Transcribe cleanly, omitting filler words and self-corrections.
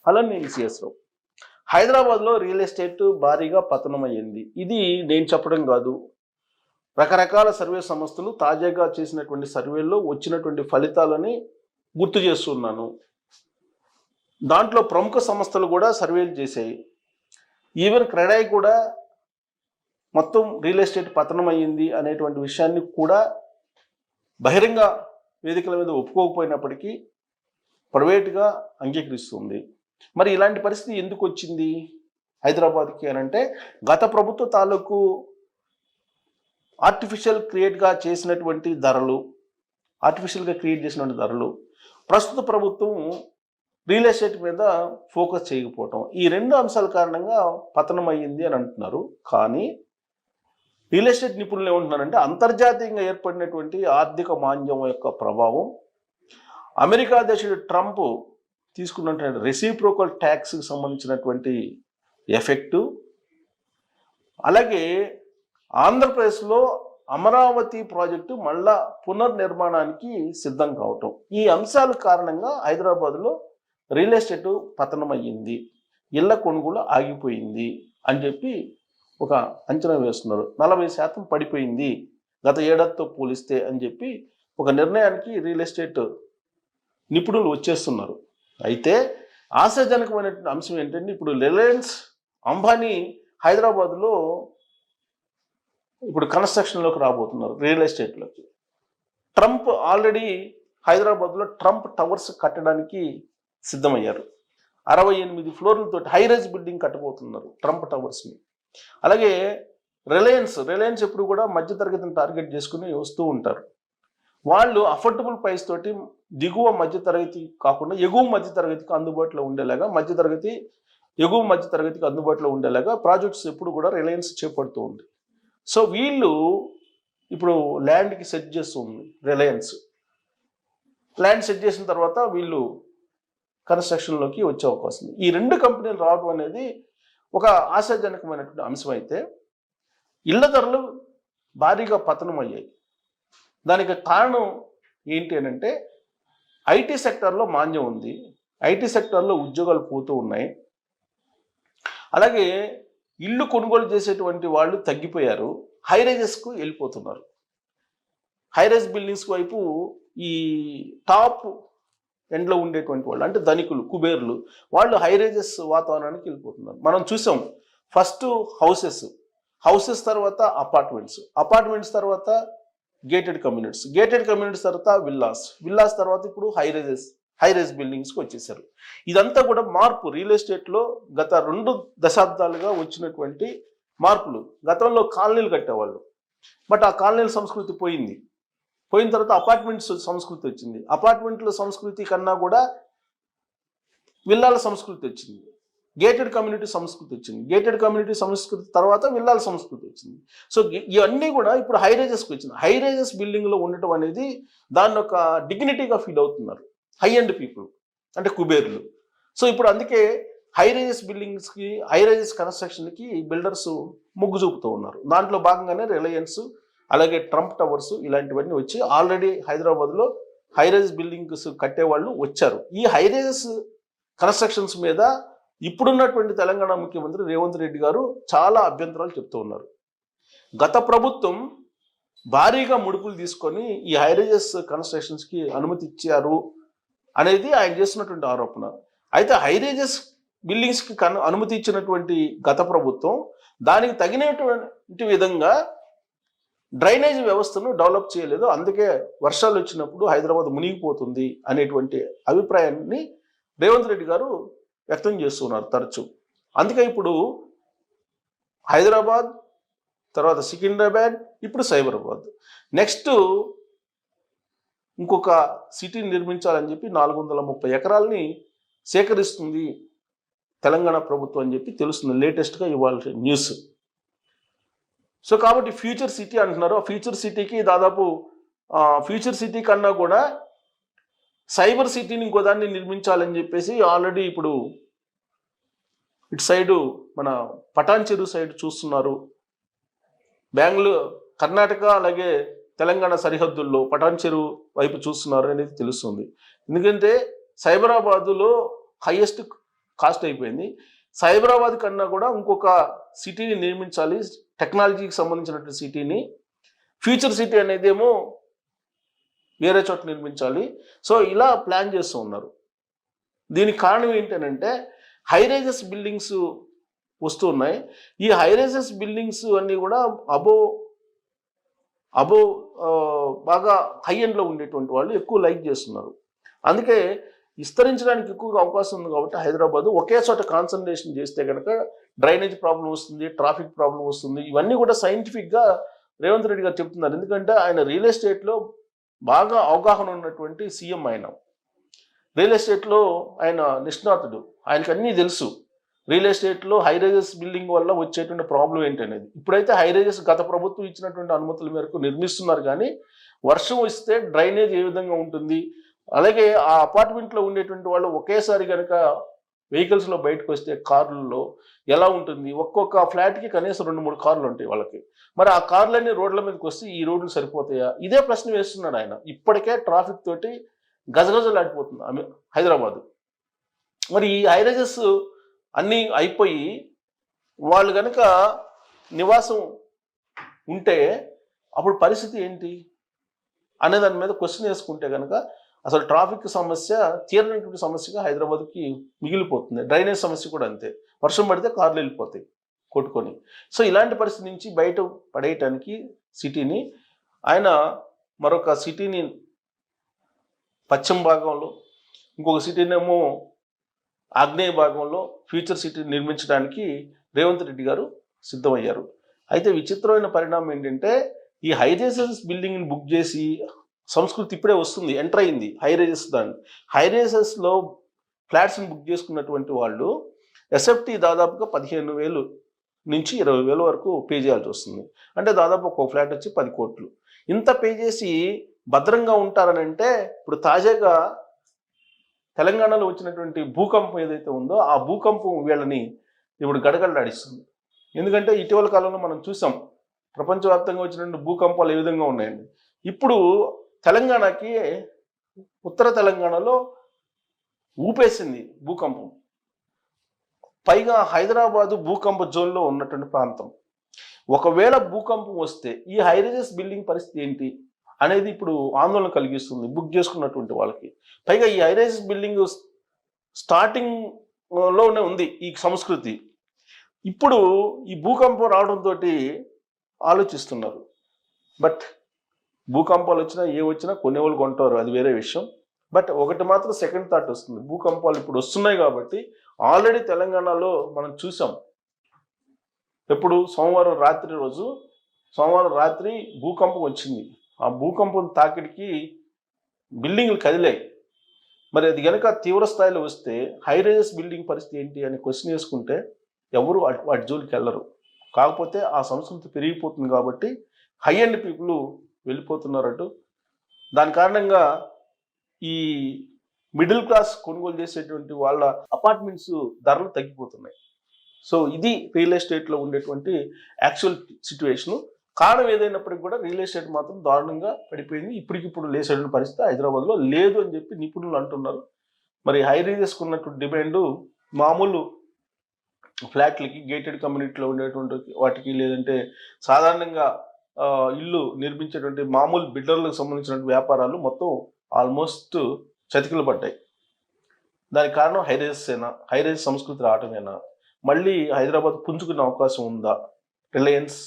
Hello నేను CS రావు. హైదరాబాద్లో real estate భారీగా పతనమయ్యింది. ఇది నేను చెప్పడం కాదు, రకరకాల సర్వే సంస్థలు తాజాగా చేసినటువంటి సర్వేల్లో వచ్చినటువంటి ఫలితాలని గుర్తు చేస్తున్నాను. దాంట్లో ప్రముఖ సంస్థలు కూడా సర్వేలు చేశాయి. ఈవెన్ క్రెడాయి కూడా మొత్తం రియల్ ఎస్టేట్ పతనమయ్యింది అనేటువంటి విషయాన్ని కూడా బహిరంగ వేదికల మీద ఒప్పుకోకపోయినప్పటికీ ప్రైవేట్గా అంగీకరిస్తుంది. మరి ఇలాంటి పరిస్థితి ఎందుకు వచ్చింది హైదరాబాద్కి అని అంటే, గత ప్రభుత్వ తాలూకు ఆర్టిఫిషియల్గా క్రియేట్ చేసినటువంటి ధరలు ప్రస్తుత ప్రభుత్వం రియల్ ఎస్టేట్ మీద ఫోకస్ చేయకపోవటం, ఈ రెండు అంశాల కారణంగా పతనం అయ్యింది అని అంటున్నారు. కానీ రియల్ ఎస్టేట్ నిపుణులు ఏమంటున్నారంటే, అంతర్జాతీయంగా ఏర్పడినటువంటి ఆర్థిక మాంద్యం యొక్క ప్రభావం, అమెరికా అధ్యక్షుడు ట్రంప్ తీసుకున్నటువంటి రెసిప్రోకల్ ట్యాక్స్కి సంబంధించినటువంటి ఎఫెక్టు, అలాగే ఆంధ్రప్రదేశ్లో అమరావతి ప్రాజెక్టు మళ్ళా పునర్నిర్మాణానికి సిద్ధం కావటం, ఈ అంశాల కారణంగా హైదరాబాద్లో రియల్ ఎస్టేట్ పతనమయ్యింది, ఇళ్ల కొనుగోలు ఆగిపోయింది అని చెప్పి ఒక అంచనా వేస్తున్నారు. 40% పడిపోయింది గత ఏడాదితో పోలిస్తే అని చెప్పి ఒక నిర్ణయానికి రియల్ ఎస్టేట్ నిపుణులు వచ్చేస్తున్నారు. అయితే ఆశాజనకమైనటువంటి అంశం ఏంటంటే, ఇప్పుడు రిలయన్స్ అంబానీ హైదరాబాద్లో ఇప్పుడు కన్స్ట్రక్షన్లోకి రాబోతున్నారు రియల్ ఎస్టేట్లోకి. ట్రంప్ ఆల్రెడీ హైదరాబాద్లో ట్రంప్ టవర్స్ కట్టడానికి సిద్ధమయ్యారు. 68 ఫ్లోర్లతో హైరైజ్ బిల్డింగ్ కట్టబోతున్నారు ట్రంప్ టవర్స్ని. అలాగే రిలయన్స్ ఎప్పుడు కూడా మధ్యతరగతిని టార్గెట్ చేసుకుని వస్తూ ఉంటారు. వాళ్ళు అఫోర్డబుల్ ప్రైస్ తోటి దిగువ మధ్యతరగతి కాకుండా ఎగువ మధ్యతరగతికి అందుబాటులో ఉండేలాగా, ఎగువ మధ్యతరగతికి అందుబాటులో ఉండేలాగా ప్రాజెక్ట్స్ ఎప్పుడు కూడా రిలయన్స్ చేపడుతూ ఉంది. సో వీళ్ళు ఇప్పుడు ల్యాండ్కి సెట్ చేస్తుంది రిలయన్స్. ల్యాండ్ సెట్ చేసిన తర్వాత వీళ్ళు కన్స్ట్రక్షన్లోకి వచ్చే అవకాశం ఉంది. ఈ రెండు కంపెనీలు రావడం అనేది ఒక ఆశాజనకమైనటువంటి అంశం. అయితే ఇళ్ల ధరలు భారీగా పతనం అయ్యాయి. దానికి కారణం ఏంటి అని అంటే, ఐటీ సెక్టార్లో మాంద్యం ఉంది, ఐటీ సెక్టార్లో ఉద్యోగాలు పోతూ ఉన్నాయి. అలాగే ఇల్లు కొనుగోలు చేసేటువంటి వాళ్ళు తగ్గిపోయారు, హైరైజెస్కు వెళ్ళిపోతున్నారు. హైరైజ్ బిల్డింగ్స్ వైపు ఈ టాప్ ఎండ్లో ఉండేటువంటి వాళ్ళు అంటే ధనికులు, కుబేర్లు, వాళ్ళు హైరైజెస్ వాతావరణానికి వెళ్ళిపోతున్నారు. మనం చూసాం, ఫస్ట్ హౌసెస్ తర్వాత అపార్ట్మెంట్స్ తర్వాత గేటెడ్ కమ్యూనిటీస్ తర్వాత విల్లాస్ తర్వాత ఇప్పుడు హైరైజ్ బిల్డింగ్స్కి వచ్చేసారు. ఇదంతా కూడా మార్పు రియల్ ఎస్టేట్లో గత 2 దశాబ్దాలుగా వచ్చినటువంటి మార్పులు. గతంలో కాలనీలు కట్టేవాళ్ళు, బట్ ఆ కాలనీల సంస్కృతి పోయిన తర్వాత అపార్ట్మెంట్స్ సంస్కృతి వచ్చింది. అపార్ట్మెంట్ల సంస్కృతి కన్నా కూడా విల్లాల సంస్కృతి వచ్చింది, గేటెడ్ కమ్యూనిటీ సంస్కృతి తర్వాత విల్లాల సంస్కృతి వచ్చింది. సో ఇవన్నీ కూడా ఇప్పుడు హైరైజెస్కి వచ్చింది. హైరైజెస్ బిల్డింగ్లో ఉండటం అనేది దాన్ని ఒక డిగ్నిటీగా ఫీల్ అవుతున్నారు హై ఎండ్ పీపుల్ అంటే కుబేర్లు. సో ఇప్పుడు అందుకే హైరైజెస్ కన్స్ట్రక్షన్కి బిల్డర్స్ మొగ్గు చూపుతూ ఉన్నారు. దాంట్లో భాగంగానే రిలయన్స్, అలాగే ట్రంప్ టవర్స్ ఇలాంటివన్నీ వచ్చి ఆల్రెడీ హైదరాబాద్లో హైరైజ్ బిల్డింగ్స్ కట్టేవాళ్ళు వచ్చారు. ఈ హైరైజెస్ కన్స్ట్రక్షన్స్ మీద ఇప్పుడున్నటువంటి తెలంగాణ ముఖ్యమంత్రి రేవంత్ రెడ్డి గారు చాలా అభ్యంతరాలు చెప్తూ ఉన్నారు. గత ప్రభుత్వం భారీగా ముడుపులు తీసుకొని ఈ హైరైజెస్ కన్స్ట్రక్షన్స్కి అనుమతి ఇచ్చారు అనేది ఆయన చేస్తున్నటువంటి ఆరోపణ. అయితే హైరైజెస్ బిల్డింగ్స్కి అనుమతి ఇచ్చినటువంటి గత ప్రభుత్వం దానికి తగినటువంటి విధంగా డ్రైనేజ్ వ్యవస్థను డెవలప్ చేయలేదు, అందుకే వర్షాలు వచ్చినప్పుడు హైదరాబాద్ మునిగిపోతుంది అనేటువంటి అభిప్రాయాన్ని రేవంత్ రెడ్డి గారు వ్యక్తం చేస్తున్నారు తరచు. అందుకే ఇప్పుడు హైదరాబాద్ తర్వాత సికింద్రాబాద్, ఇప్పుడు సైబరాబాద్, నెక్స్ట్ ఇంకొక సిటీని నిర్మించాలని చెప్పి 430 ఎకరాలని సేకరిస్తుంది తెలంగాణ ప్రభుత్వం అని చెప్పి తెలుస్తుంది లేటెస్ట్గా ఇవాళ న్యూస్. సో కాబట్టి ఫ్యూచర్ సిటీ అంటున్నారు. ఆ ఫ్యూచర్ సిటీకి దాదాపు ఫ్యూచర్ సిటీ కన్నా కూడా సైబర్ సిటీని ఇంకో దాన్ని నిర్మించాలని చెప్పేసి ఆల్రెడీ ఇప్పుడు ఇటు సైడు మన పటాన్ చెరువు సైడ్ చూస్తున్నారు. కర్ణాటక అలాగే తెలంగాణ సరిహద్దుల్లో పటాన్ చెరువు వైపు చూస్తున్నారు అనేది తెలుస్తుంది. ఎందుకంటే సైబరాబాదులో హైయెస్ట్ కాస్ట్ అయిపోయింది. సైబరాబాద్ కన్నా కూడా ఇంకొక సిటీని నిర్మించాలి, టెక్నాలజీకి సంబంధించినటువంటి సిటీని. ఫ్యూచర్ సిటీ అనేదేమో వేరే చోట నిర్మించాలి. సో ఇలా ప్లాన్ చేస్తూ ఉన్నారు. దీనికి కారణం ఏంటంటే హైరైజెస్ బిల్డింగ్స్ వస్తూ ఉన్నాయి. ఈ హైరైజెస్ బిల్డింగ్స్ అన్నీ కూడా అబో బాగా హై ఎండ్లో ఉండేటువంటి వాళ్ళు ఎక్కువ లైక్ చేస్తున్నారు. అందుకే విస్తరించడానికి ఎక్కువగా అవకాశం ఉంది కాబట్టి హైదరాబాద్ ఒకే చోట కాన్సన్ట్రేషన్ చేస్తే కనుక డ్రైనేజ్ ప్రాబ్లం వస్తుంది, ట్రాఫిక్ ప్రాబ్లం వస్తుంది. ఇవన్నీ కూడా సైంటిఫిక్గా రేవంత్ రెడ్డి గారు చెప్తున్నారు. ఎందుకంటే ఆయన రియల్ ఎస్టేట్లో బాగా అవగాహన ఉన్నటువంటి సీఎం. ఆయన రియల్ ఎస్టేట్లో ఆయన నిష్ణాతుడు, ఆయనకు అన్నీ తెలుసు. రియల్ ఎస్టేట్లో హైరైజెస్ బిల్డింగ్ వల్ల వచ్చేటువంటి ప్రాబ్లం ఏంటనేది. ఇప్పుడైతే హైరైజెస్ గత ప్రభుత్వం ఇచ్చినటువంటి అనుమతుల మేరకు నిర్మిస్తున్నారు, కానీ వర్షం వస్తే డ్రైనేజ్ ఏ విధంగా ఉంటుంది, అలాగే ఆ అపార్ట్మెంట్లో ఉండేటువంటి వాళ్ళు ఒకేసారి కనుక వెహికల్స్లో బయటకు వస్తే కార్లలో ఎలా ఉంటుంది. ఒక్కొక్క ఫ్లాట్కి కనీసం 2-3 కార్లు ఉంటాయి వాళ్ళకి. మరి ఆ కార్లన్నీ రోడ్ల మీదకి వస్తే ఈ రోడ్లు సరిపోతాయా? ఇదే ప్రశ్న వేస్తున్నాడు ఆయన. ఇప్పటికే ట్రాఫిక్ తోటి గజగజలాడిపోతుంది హైదరాబాద్. మరి ఈ హైరైజెస్ అన్నీ అయిపోయి వాళ్ళు కనుక నివాసం ఉంటే అప్పుడు పరిస్థితి ఏంటి అనే దాని మీద క్వశ్చన్ వేసుకుంటే కనుక అసలు ట్రాఫిక్ సమస్య తీరనటువంటి సమస్యగా హైదరాబాద్కి మిగిలిపోతుంది. డ్రైనేజ్ సమస్య కూడా అంతే. వర్షం పడితే కార్లు వెళ్ళిపోతాయి కొట్టుకొని. సో ఇలాంటి పరిస్థితి నుంచి బయట పడేయటానికి సిటీని ఆయన మరొక సిటీని పశ్చిమ భాగంలో, ఇంకొక సిటీనేమో ఆగ్నేయ భాగంలో ఫ్యూచర్ సిటీ నిర్మించడానికి రేవంత్ రెడ్డి గారు సిద్ధమయ్యారు. అయితే విచిత్రమైన పరిణామం ఏంటంటే ఈ హైరైజెస్ బిల్డింగ్ని బుక్ చేసి సంస్కృతి ఇప్పుడే వస్తుంది, ఎంటర్ అయింది హైరైజెస్. దాన్ని హైరైజెస్లో ఫ్లాట్స్ని బుక్ చేసుకున్నటువంటి వాళ్ళు ఎస్ఎఫ్టీ దాదాపుగా 15,000 నుంచి 20,000 వరకు పే చేయాల్సి వస్తుంది. అంటే దాదాపు ఒక ఫ్లాట్ వచ్చి 10 కోట్లు. ఇంత పే చేసి భద్రంగా ఉంటారని అంటే ఇప్పుడు తాజాగా తెలంగాణలో వచ్చినటువంటి భూకంపం ఏదైతే ఉందో ఆ భూకంపం వీళ్ళని ఇప్పుడు గడగడలాడిస్తుంది. ఎందుకంటే ఇటీవల కాలంలో మనం చూసాం ప్రపంచవ్యాప్తంగా వచ్చినటువంటి భూకంపాలు ఏ విధంగా ఉన్నాయండి. ఇప్పుడు తెలంగాణకి ఉత్తర తెలంగాణలో ఊపేసింది భూకంపం. పైగా హైదరాబాదు భూకంప జోన్లో ఉన్నటువంటి ప్రాంతం. ఒకవేళ భూకంపం వస్తే ఈ హైరైజెస్ బిల్డింగ్ పరిస్థితి ఏంటి అనేది ఇప్పుడు ఆందోళన కలిగిస్తుంది బుక్ చేసుకున్నటువంటి వాళ్ళకి. పైగా ఈ హైరైజెస్ బిల్డింగ్ స్టార్టింగ్లోనే ఉంది ఈ సంస్కృతి. ఇప్పుడు ఈ భూకంపం రావడంతో ఆలోచిస్తున్నారు. బట్ భూకంపాలు వచ్చినా ఏ వచ్చినా కొనేవాళ్ళు కొంటారు, అది వేరే విషయం. బట్ ఒకటి మాత్రం సెకండ్ థాట్ వస్తుంది, భూకంపాలు ఇప్పుడు వస్తున్నాయి కాబట్టి. ఆల్రెడీ తెలంగాణలో మనం చూసాం, ఎప్పుడు సోమవారం రాత్రి భూకంపం వచ్చింది. ఆ భూకంపం తాకిడికి బిల్డింగ్లు కదిలాయి. మరి అది కనుక తీవ్ర స్థాయిలో వస్తే హైరైజెస్ బిల్డింగ్ పరిస్థితి ఏంటి అని క్వశ్చన్ వేసుకుంటే ఎవరు వాటి జోలికి వెళ్ళరు. కాకపోతే ఆ సంస్కృతి పెరిగిపోతుంది కాబట్టి హై ఎండ్ పీపుల్ వెళ్ళిపోతున్నారట. దాని కారణంగా ఈ మిడిల్ క్లాస్ కొనుగోలు చేసేటువంటి వాళ్ళ అపార్ట్మెంట్స్ ధరలు తగ్గిపోతున్నాయి. సో ఇది రియల్ ఎస్టేట్లో ఉండేటువంటి యాక్చువల్ సిచ్యువేషను. కారణం ఏదైనప్పటికీ కూడా రియల్ ఎస్టేట్ మాత్రం దారుణంగా పడిపోయింది. ఇప్పటికిప్పుడు లేసేటువంటి పరిస్థితి హైదరాబాద్లో లేదు అని చెప్పి నిపుణులు అంటున్నారు. మరి హై రైజెస్కి ఉన్నటువంటి డిమాండ్ మామూలు ఫ్లాట్లకి, గేటెడ్ కమ్యూనిటీలో ఉండేటువంటి వాటికి, లేదంటే సాధారణంగా ఇల్లు నిర్మించేటువంటి మామూలు బిల్డర్లకు సంబంధించినటువంటి వ్యాపారాలు మొత్తం ఆల్మోస్ట్ చతికిలు పడ్డాయి. దానికి కారణం హైరైజ్ సంస్కృతి రావటమేనా? మళ్ళీ హైదరాబాద్ పుంజుకునే అవకాశం ఉందా? రిలయన్స్